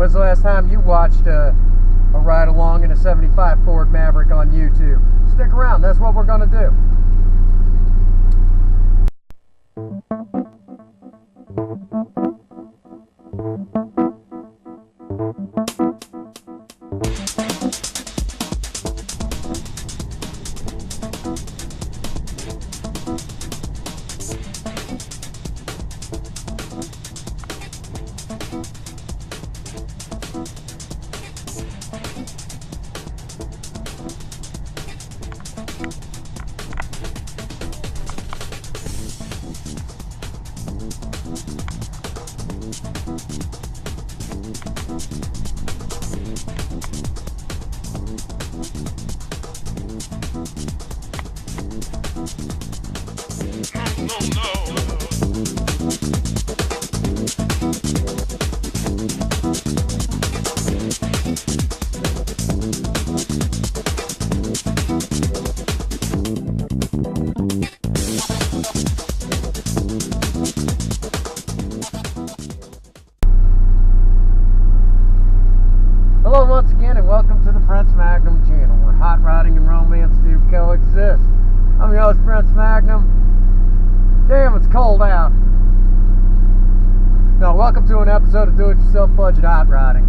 When's the last time you watched a ride along in a 75 Ford Maverick on YouTube? Stick around, that's what we're going to do. Hello once again and welcome to the Prince Magnum channel, where hot rodding and romance do coexist. I'm your host, Prince Magnum. Damn, it's cold out. Now, welcome to an episode of Do-It-Yourself Budget Hot Rodding.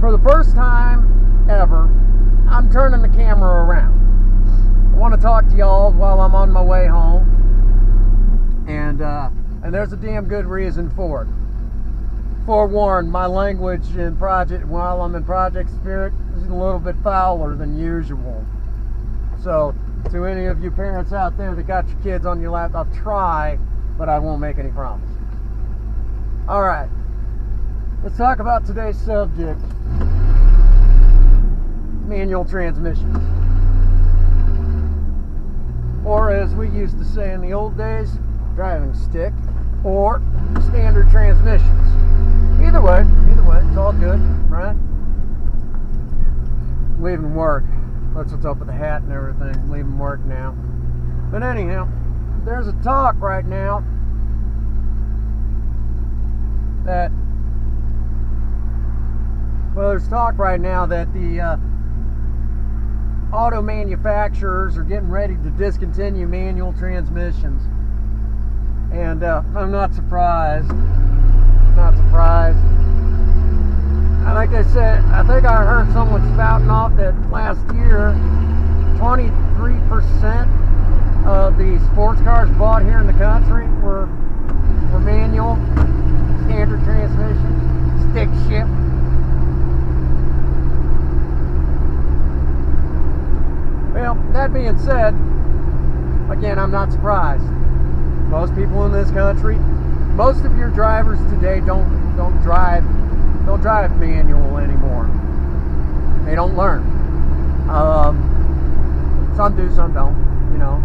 For the first time ever, I'm turning the camera around. I want to talk to y'all while I'm on my way home, and there's a damn good reason for it. Forewarned, my language in project while I'm in Project Spirit is a little bit fouler than usual. So, to any of you parents out there that got your kids on your lap, I'll try, but I won't make any promises. Alright, let's talk about today's subject: manual transmissions. Or, as we used to say in the old days, driving stick, or standard transmissions. Either way, it's all good, right? Leaving work. That's what's up with the hat and everything. Leaving work now. But anyhow, there's a talk right now that, the auto manufacturers are getting ready to discontinue manual transmissions. And I'm not surprised. Like I said, I think I heard someone spouting off that last year 23% of the sports cars bought here in the country were manual, standard transmission, stick shift. Well, that being said, again, I'm not surprised. Most people in this country, most of your drivers today don't drive manual anymore. They don't learn. Some do, some don't, you know.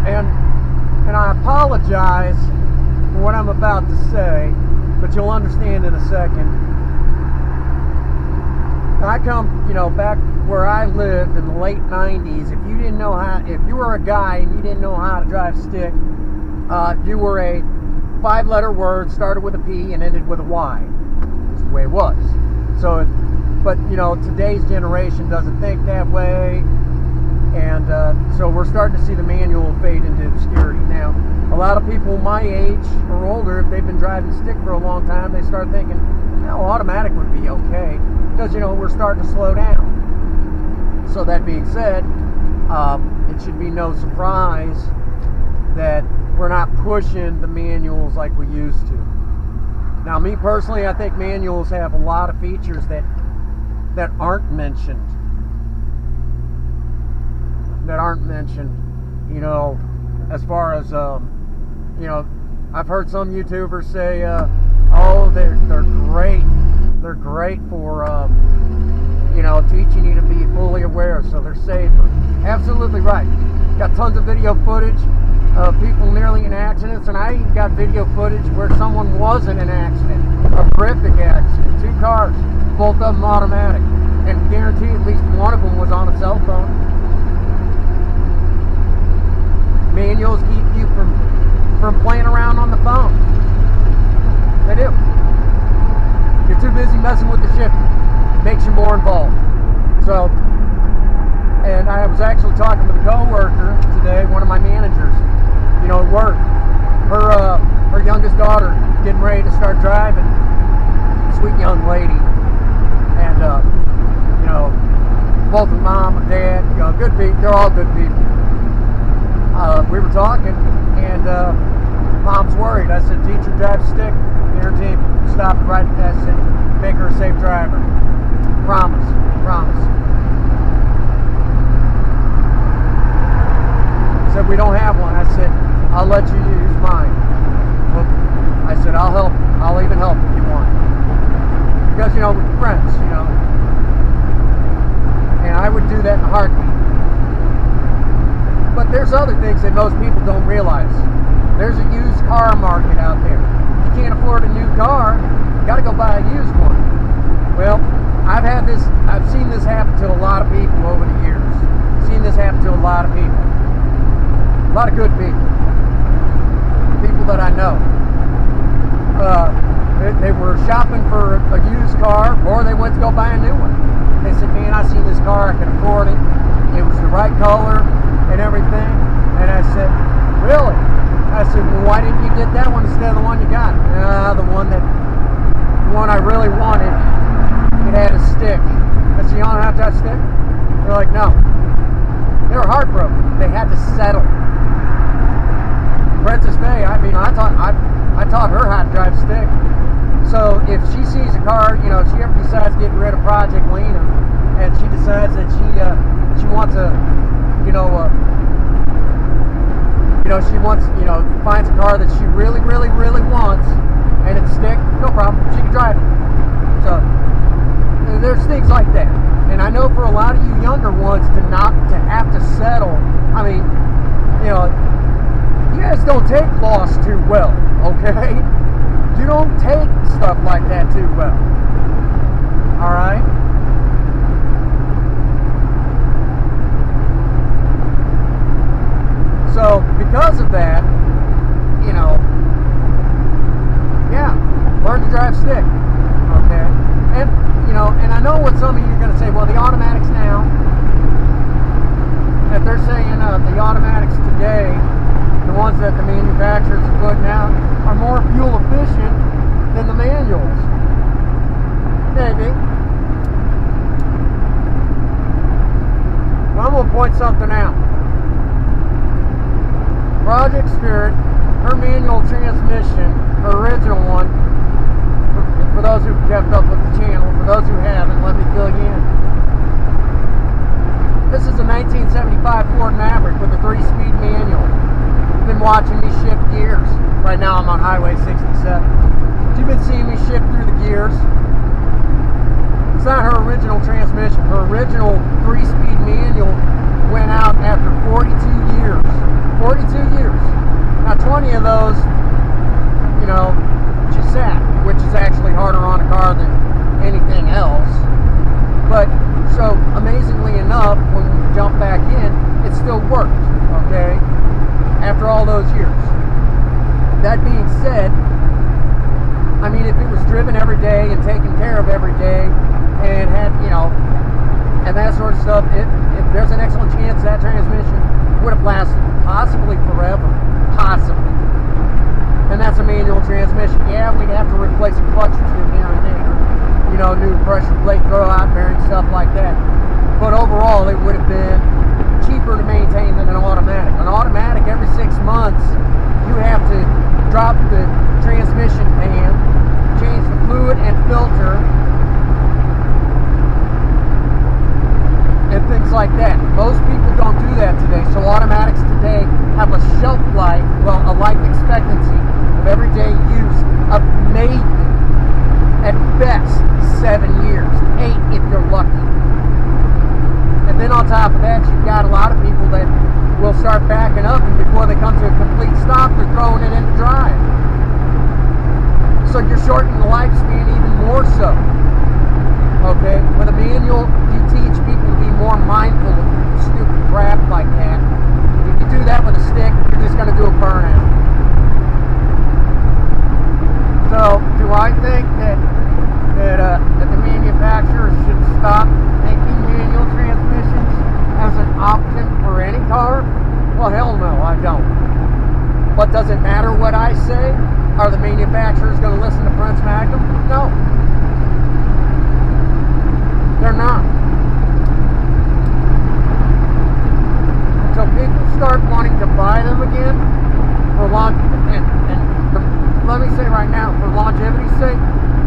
And I apologize for what I'm about to say, but you'll understand in a second. I come, back where I lived in the late 90s. If you were a guy and you didn't know how to drive stick, you were a 5-letter word, started with a P and ended with a Y. That's the way it was. So, but today's generation doesn't think that way, and so we're starting to see the manual fade into obscurity. Now, a lot of people my age or older, if they've been driving stick for a long time, they start thinking, automatic would be okay, because we're starting to slow down. So that being said, it should be no surprise that we're not pushing the manuals like we used to. Now, me personally, I think manuals have a lot of features that aren't mentioned. As far as I've heard some YouTubers say, they're great. They're great for teaching you to be fully aware, so they're safer. Absolutely right. Got tons of video footage of people nearly in accidents, and I even got video footage where someone was in an accident, a horrific accident, 2 cars, both of them automatic, and guarantee at least one of them was on a cell phone. Manuals keep you from messing with the shifter makes you more involved. So, and I was actually talking with a coworker today, one of my managers, at work. Her youngest daughter getting ready to start driving. Sweet young lady, and both the mom and dad, good people. They're all good people. We were talking, and mom's worried. I said, teach her drive stick, guarantee stop and ride the gas station, make her a safe driver. Promise. Said we don't have one. I said, I'll let you use mine. Well, I said, I'll help. I'll even help if you want. Because, we're friends, And I would do that in a heartbeat. But there's other things that most people don't realize. There's a used car market out there. You can't afford a new car, you gotta go buy a used one. Well, I've seen this happen to a lot of people over the years. Seen this happen to a lot of people. A lot of good people. People that I know. They were shopping for a used car, or they went to go buy a new one. They said, man, I seen this car, I can afford it. It was the right color and everything. And I said, really? I said, well, why didn't you get that one instead of the one you got? The one I really wanted, it had a stick. I said, you don't have that stick? They're like, no. They were heartbroken. They had to settle. Princess May, I taught her how to drive stick. So if she sees a car, if she ever decides getting rid of Project Lena, and she decides that she wants to, she wants, finds a car that she really, really, really wants, and it's stick, no problem, she can drive it. So there's things like that. And I know for a lot of you younger ones to have to settle, you guys don't take loss too well, okay? You don't take stuff like that too well. Alright? So, because of that, learn to drive stick. Okay? And I know what some of you are going to say, well, the automatics now, if they're saying the automatics today, the ones that the manufacturers are putting out, are more fuel efficient than the manuals. Maybe. Well, I'm going to point something out. Project Spirit, her manual transmission, her original one, for those who've kept up with the channel, for those who haven't, let me fill you in. This is a 1975 Ford Maverick with a 3-speed manual. You've been watching me shift gears. Right now I'm on Highway 67. You've been seeing me shift through the gears. It's not her original transmission. Her original 3-speed manual went out after 42 years. 42 years. Now 20 of those, she sat, which is actually harder on a car than anything else. But, so, amazingly enough, when we jump back in, it still worked, okay? After all those years. That being said, if it was driven every day and taken care of every day and had, and that sort of stuff, if there's an excellent chance that transmission would have lasted possibly forever. Possibly. And that's a manual transmission. Yeah, we'd have to replace a clutch or two here and there. New pressure plate throwout bearing, stuff like that. But overall, it would have been cheaper to maintain than an automatic. An automatic, every 6 months, you have to drop the transmission pan, change the fluid and filter, and things like that. Most people don't do that today. So automatics today have a shelf life, a life expectancy of everyday use of maybe, at best, 7 years, 8 if you're lucky. And then on top of that, you've got a lot of people that will start backing up, and before they come to a complete stop, they're throwing it into drive. So you're shortening the lifespan even more so. Okay? With a manual, you teach people to be more mindful of stupid crap like that. If you do that with a stick, you're just going to do a burnout. So, do I think that Well, hell no, I don't. But does it matter what I say? Are the manufacturers going to listen to Prince Magnum? No. They're not. So people start wanting to buy them again for and let me say right now, for longevity's sake,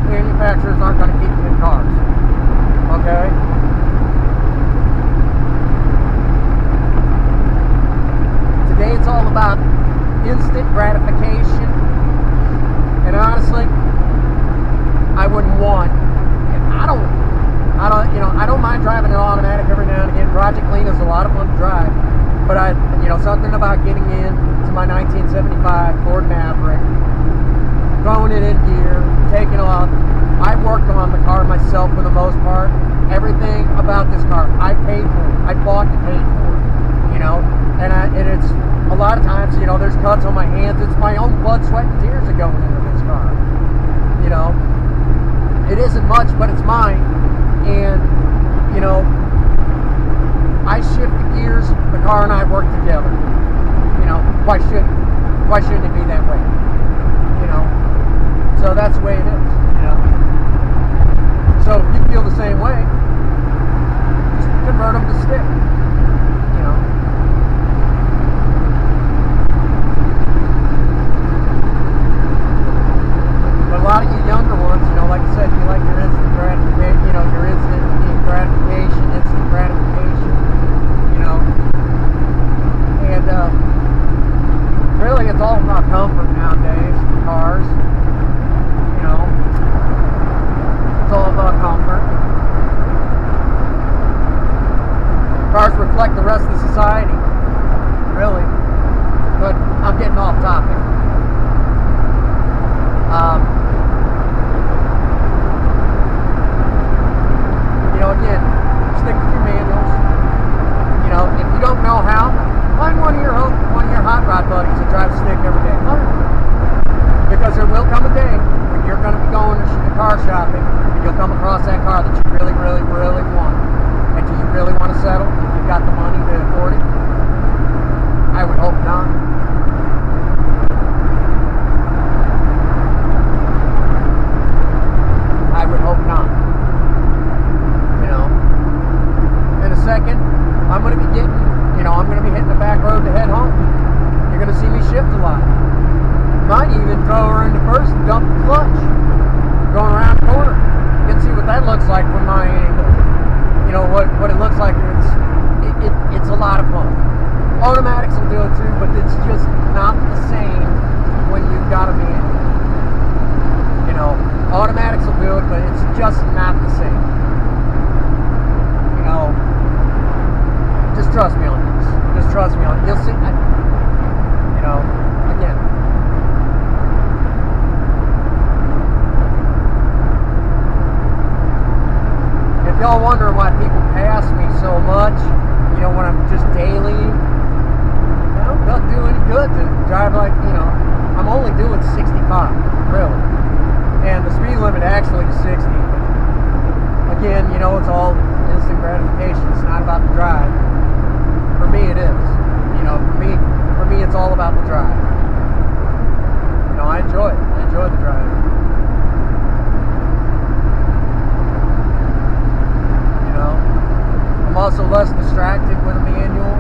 manufacturers aren't going to keep them in cars. Okay? Today it's all about instant gratification, and honestly, I wouldn't want. I don't mind driving an automatic every now and again. Project Clean is a lot of fun to drive, but something about getting in to my 1975 Ford Maverick, throwing it in gear, taking off. I worked on the car myself for the most part. Everything about this car, I paid for it. I bought and paid for it. And it's a lot of times, there's cuts on my hands. It's my own blood, sweat, and tears that go into this car. It isn't much, but it's mine. And, I shift the gears, the car and I work together. Why shouldn't it be that way? So that's the way it is, So if you feel the same way, just convert them to stick, But a lot of you younger ones, like I said, you like your instant gratification, your instant gratification, and really it's all about comfort nowadays, cars, it's all about comfort. Cars reflect the rest of society, really, but I'm getting off topic. Again, stick with your manuals. If you don't know how, find one of your hot rod buddies that drives stick every day. Learn. Because there will come a day when you're going to be going to car shopping and you'll come across that car that you really, really, really want. And do you really want to settle if you've got the money to afford it? I would hope not. I would hope not. In a second, I'm going to be hitting the back road to head home. You're going to see me shift a lot. Might even throw her into first and dump the clutch. Going around the corner. You can see what that looks like from my angle. What it looks like. It's a lot of fun. Automatics will do it too, but it's just not the same when you've got a manual. Automatics will do it, but it's just not the same. Just trust me on this. Just trust me on it. You'll see. Again. If y'all wondering why people pass me so much, when I'm just daily, it doesn't do any good to drive like, I'm only doing 65, really. And the speed limit actually is 60. But again, it's all instant gratification. It's not about the drive. For me, it is. For me, it's all about the drive. I enjoy it. I enjoy the drive. I'm also less distracted with a manual.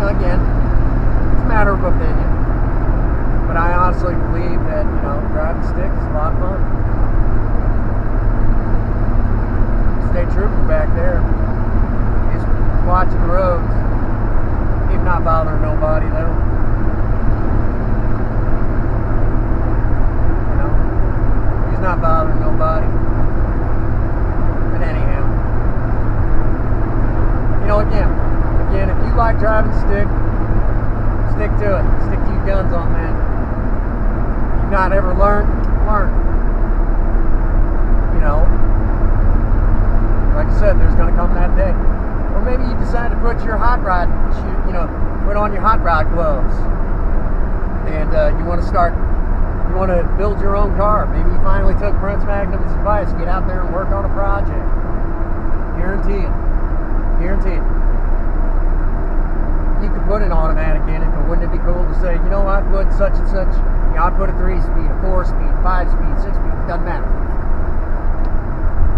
Again, it's a matter of opinion. But I honestly believe that, driving stick is a lot of fun. State trooper back there. He's watching the roads. He's not bothering nobody though. He's not bothering nobody. But anyhow. Again, if you like driving stick to it. Stick to your guns on that. If you've not ever learned, learn. Like I said, there's going to come that day. Or maybe you decide to put your hot rod, put on your hot rod gloves. And you want to build your own car. Maybe you finally took Prince Magnum's advice. Get out there and work on a project. Guarantee it. Guaranteed. You could put an automatic in it, but wouldn't it be cool to say, you know, I put such and such, you know, I put a 3-speed, a 4-speed, 5-speed, 6-speed, doesn't matter.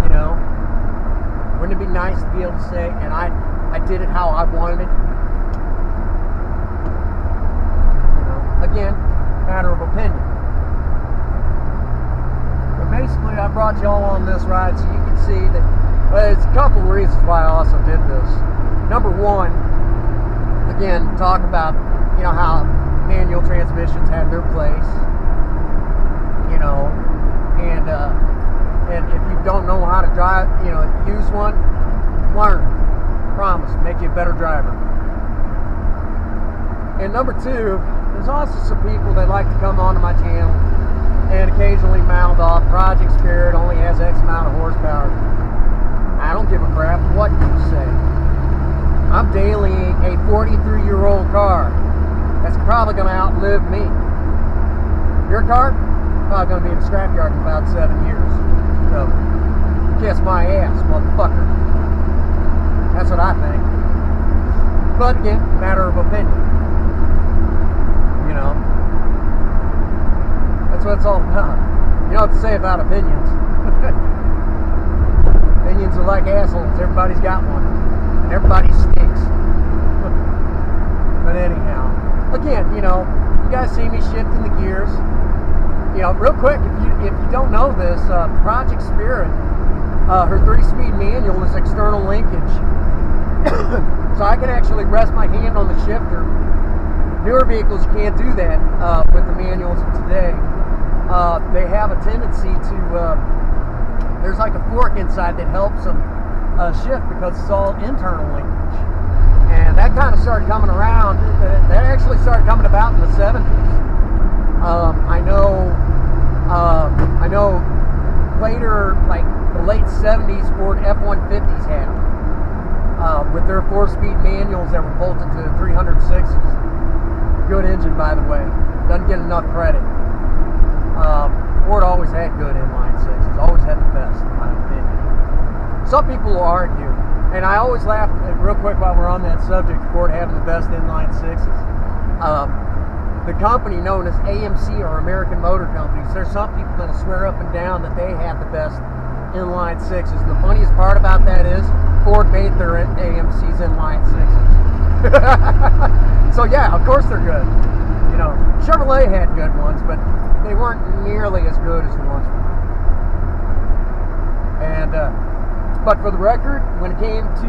You know, wouldn't it be nice to be able to say, and I did it how I wanted it? You know, again, matter of opinion. But basically, I brought you all on this ride so you can see that, there's a couple of reasons why I also did this. Number one, again, talk about, you know, how manual transmissions have their place, you know, and if you don't know how to drive, you know, use one, learn. Promise, make you a better driver. And number two, there's also some people that like to come onto my channel and occasionally mouth off, Project Spirit only has X amount of horsepower. I don't give a crap what you say. I'm dailying a 43-year-old car that's probably going to outlive me. Your car? Probably going to be in the scrapyard in about 7 years. So, kiss my ass, motherfucker. That's what I think. But again, matter of opinion. You know? That's what it's all about. You know what to say about opinions. Opinions are like assholes. Everybody's got one. And everybody stinks. But anyhow, again, you know, you guys see me shifting the gears. You know, real quick, if you don't know this, Project Spirit, her 3-speed manual is external linkage. So I can actually rest my hand on the shifter. Newer vehicles, you can't do that with the manuals of today. They have a tendency to, there's like a fork inside that helps them shift because it's all internal linkage. And that kind of started coming around, that actually started coming about in the 70s. I know later, like the late 70s, Ford F-150s had them. With their 4-speed manuals that were bolted to 306s. Good engine, by the way. Doesn't get enough credit. Ford always had good inline 6s. Always had the best, in my opinion. Some people will argue, and I always laugh, real quick while we're on that subject, Ford having the best inline 6s. The company known as AMC, or American Motor Companies, there's some people that'll swear up and down that they have the best inline 6s. The funniest part about that is Ford made their AMC's inline 6s. So yeah, of course they're good. You know, Chevrolet had good ones, but they weren't nearly as good as the ones. And but for the record, when it came to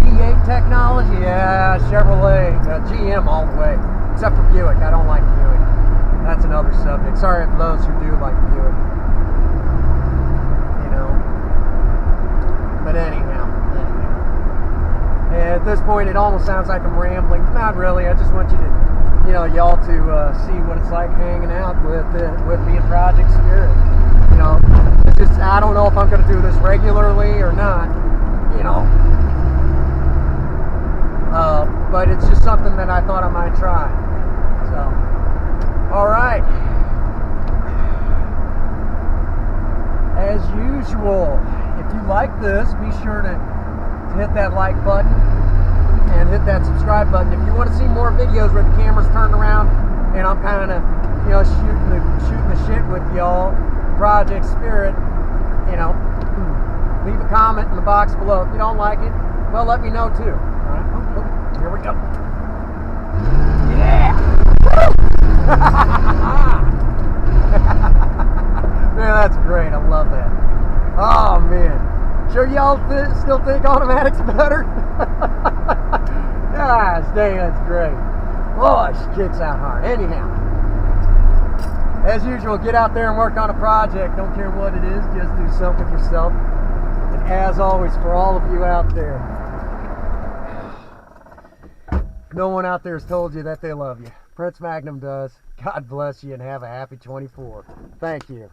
V8 technology, yeah, Chevrolet, GM all the way, except for Buick. I don't like Buick. That's another subject. Sorry for those who do like Buick. You know. But anyhow. At this point, it almost sounds like I'm rambling. Not really. I just want you to, you know, y'all to see what it's like hanging out with me and Project Spirit. You know, it's just, I don't know if I'm going to do this regularly or not. You know. But it's just something that I thought I might try. So, all right. As usual, if you like this, be sure to hit that like button and hit that subscribe button. If you want to see more videos where the camera's turned around and I'm kind of, you know, shooting the shit with y'all, Project Spirit, you know, leave a comment in the box below. If you don't like it, well, let me know too. All right, here we go. Yeah! Man, that's great. I love that. Oh man. Sure y'all still think automatic's better? Gosh dang, that's great. Oh, she kicks out hard. Anyhow, as usual, get out there and work on a project. Don't care what it is, just do something with yourself. And as always, for all of you out there, no one out there has told you that they love you. Prince Magnum does. God bless you and have a happy 24. Thank you.